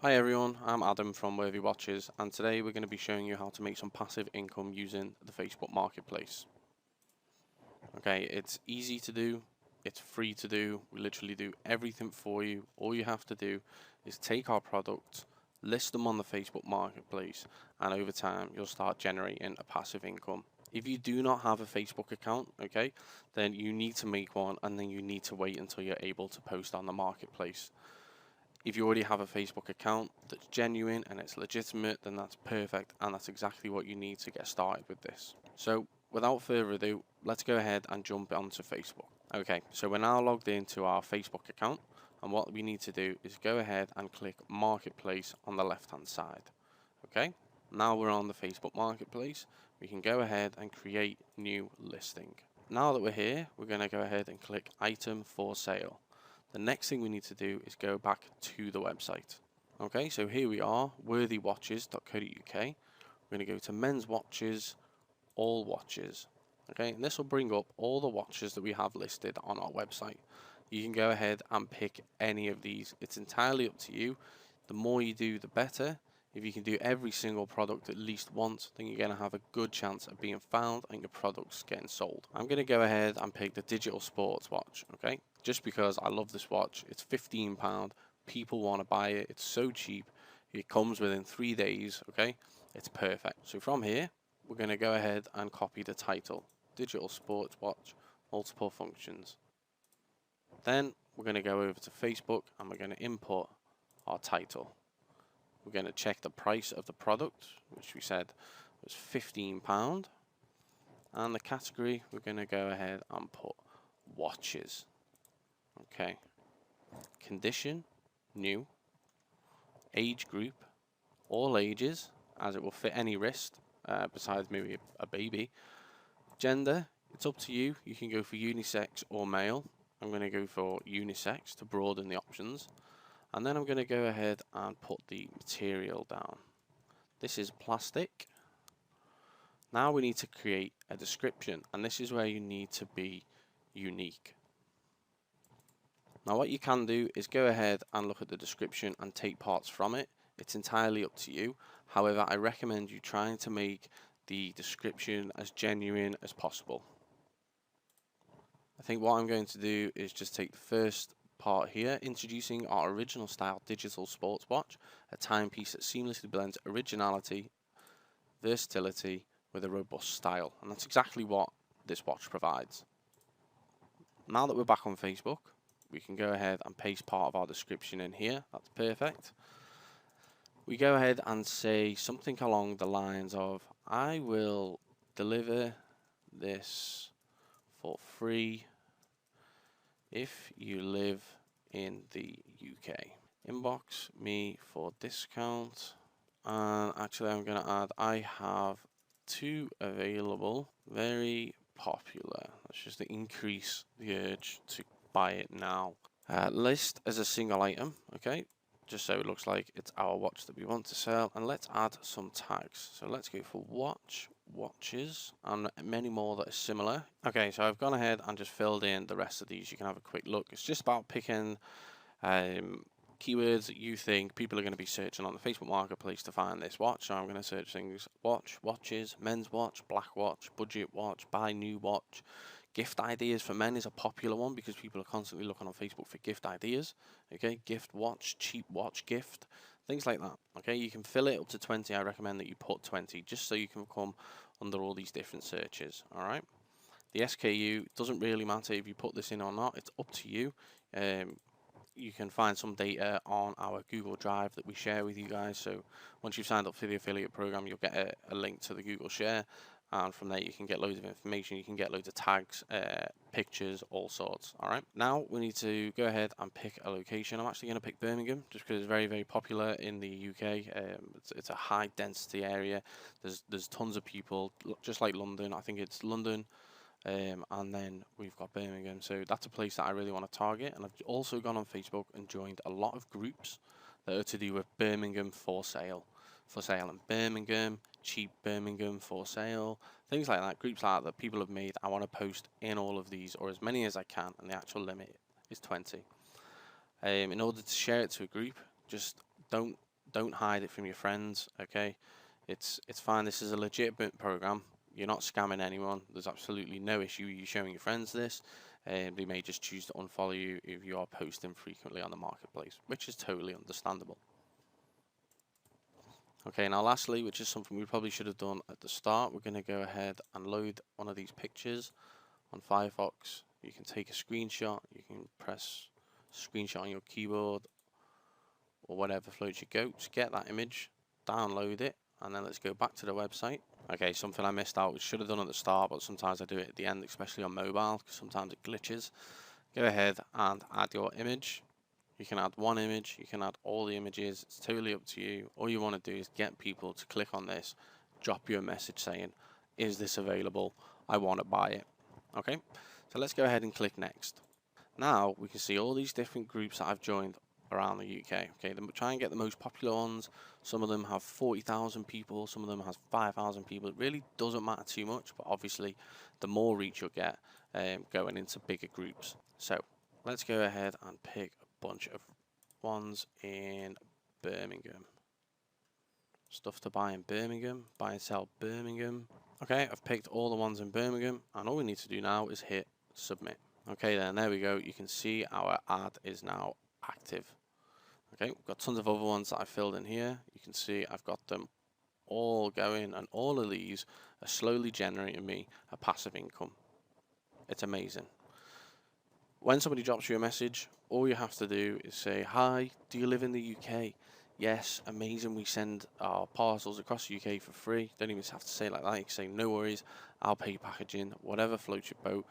Hi everyone, I'm Adam from Worthy Watches, and today we're going to be showing you how to make some passive income using the Facebook Marketplace. Okay, it's easy to do, it's free to do, we literally do everything for you. All you have to do is take our products, list them on the Facebook Marketplace, and over time you'll start generating a passive income. If you do not have a Facebook account, okay, then you need to make one, and then you need to wait until you're able to post on the marketplace. If you already have a Facebook account that's genuine and it's legitimate, then that's perfect, and that's exactly what you need to get started with this. So without further ado, let's go ahead and jump onto Facebook. Okay, so we're now logged into our Facebook account, and what we need to do is go ahead and click Marketplace on the left hand side. Okay, now we're on the Facebook Marketplace, we can go ahead and create new listing. Now that we're here, we're going to go ahead and click Item for Sale. The next thing we need to do is go back to the website. Okay, so here we are, worthywatches.co.uk. We're going to go to men's watches, all watches. Okay, and this will bring up all the watches that we have listed on our website. You can go ahead and pick any of these. It's entirely up to you. The more you do, the better. If you can do every single product at least once, then you're going to have a good chance of being found and your products getting sold. I'm going to go ahead and pick the digital sports watch, okay? Just because I love this watch. It's £15. People want to buy it. It's so cheap. It comes within 3 days, okay? It's perfect. So from here, we're going to go ahead and copy the title. Digital sports watch, multiple functions. Then we're going to go over to Facebook and we're going to import our title. We're going to check the price of the product, which we said was £15. And the category, we're going to go ahead and put watches. Okay. Condition, new. Age group, all ages, as it will fit any wrist, besides maybe a baby. Gender, it's up to you. You can go for unisex or male. I'm going to go for unisex to broaden the options. And then I'm going to go ahead and put the material down. This is plastic. Now we need to create a description, and this is where you need to be unique. Now what you can do is go ahead and look at the description and take parts from it. It's entirely up to you. However, I recommend you trying to make the description as genuine as possible. I think what I'm going to do is just take the first part here, introducing our original style digital sports watch, a timepiece that seamlessly blends originality, versatility with a robust style, and that's exactly what this watch provides. Now that we're back on Facebook, we can go ahead and paste part of our description in here. That's perfect. We go ahead and say something along the lines of, I will deliver this for free if you live in the UK. Inbox me for discount. And actually I'm going to add, I have 2 available, very popular. That's just to increase the urge to buy it now. List as a single item, okay, just so it looks like it's our watch that we want to sell. And let's add some tags. So let's go for watch, watches, and many more that are similar. Okay, so I've gone ahead and just filled in the rest of these. You can have a quick look. It's just about picking keywords that you think people are going to be searching on the Facebook Marketplace to find this watch. So I'm going to search things: watch, watches, men's watch, black watch, budget watch, buy new watch. Gift ideas for men is a popular one because people are constantly looking on Facebook for gift ideas. Okay, gift watch, cheap watch gift, things like that. Okay, you can fill it up to 20. I recommend that you put 20 just so you can come under all these different searches. All right. The SKU doesn't really matter if you put this in or not. It's up to you. You can find some data on our Google Drive that we share with you guys. So once you've signed up for the affiliate program, you'll get a link to the Google Share, and from there you can get loads of information. You can get loads of tags, pictures, all sorts. All right, now we need to go ahead and pick a location. I'm actually going to pick Birmingham just because it's very, very popular in the UK. It's a high density area. There's tons of people, just like London. I think it's London, and then we've got Birmingham, so that's a place that I really want to target. And I've also gone on Facebook and joined a lot of groups that are to do with Birmingham for sale in Birmingham, cheap Birmingham for sale, things like that. Groups like that people have made. I want to post in all of these, or as many as I can, and the actual limit is 20. In order to share it to a group, just don't Don't hide it from your friends, okay? It's fine. This is a legitimate program. You're not scamming anyone. There's absolutely no issue you showing your friends this. They may just choose to unfollow you if you are posting frequently on the marketplace, which is totally understandable. Okay, now lastly, which is something we probably should have done at the start, we're going to go ahead and load one of these pictures on Firefox. You can take a screenshot. You can press screenshot on your keyboard or whatever floats your goat. Just get that image, download it, and then let's go back to the website. Okay, something I missed out, which should have done at the start, but sometimes I do it at the end, especially on mobile, because sometimes it glitches. Go ahead and add your image. You can add one image, you can add all the images, it's totally up to you. All you want to do is get people to click on this, drop you a message saying, is this available? I want to buy it. Okay, so let's go ahead and click next. Now we can see all these different groups that I've joined around the UK. Okay, try and get the most popular ones. Some of them have 40,000 people, some of them has 5,000 people. It really doesn't matter too much, but obviously the more reach you'll get going into bigger groups. So let's go ahead and pick a bunch of ones in Birmingham. Stuff to buy in Birmingham, buy and sell Birmingham. Okay, I've picked all the ones in Birmingham, and all we need to do now is hit submit. Okay, then there we go. You can see our ad is now active. Okay, we've got tons of other ones that I filled in here. You can see I've got them all going, and all of these are slowly generating me a passive income. It's amazing. When somebody drops you a message, all you have to do is say, hi, do you live in the UK? Yes, amazing. We send our parcels across the UK for free. Don't even have to say it like that. You can say, no worries, I'll pay packaging, whatever floats your boat.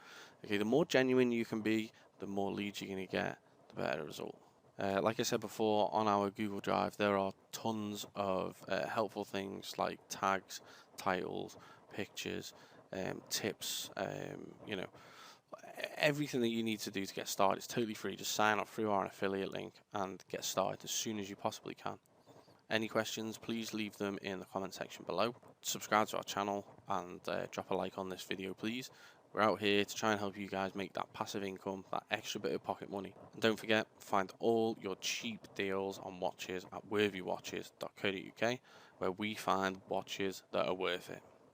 Okay, the more genuine you can be, the more leads you're going to get, the better result. Like I said before, on our Google Drive, there are tons of helpful things like tags, titles, pictures, tips, you know, everything that you need to do to get started. It's totally free. Just sign up through our affiliate link and get started as soon as you possibly can. Any questions, please leave them in the comment section below. Subscribe to our channel and drop a like on this video, please. We're out here to try and help you guys make that passive income, that extra bit of pocket money. And don't forget, find all your cheap deals on watches at worthywatches.co.uk, where we find watches that are worth it.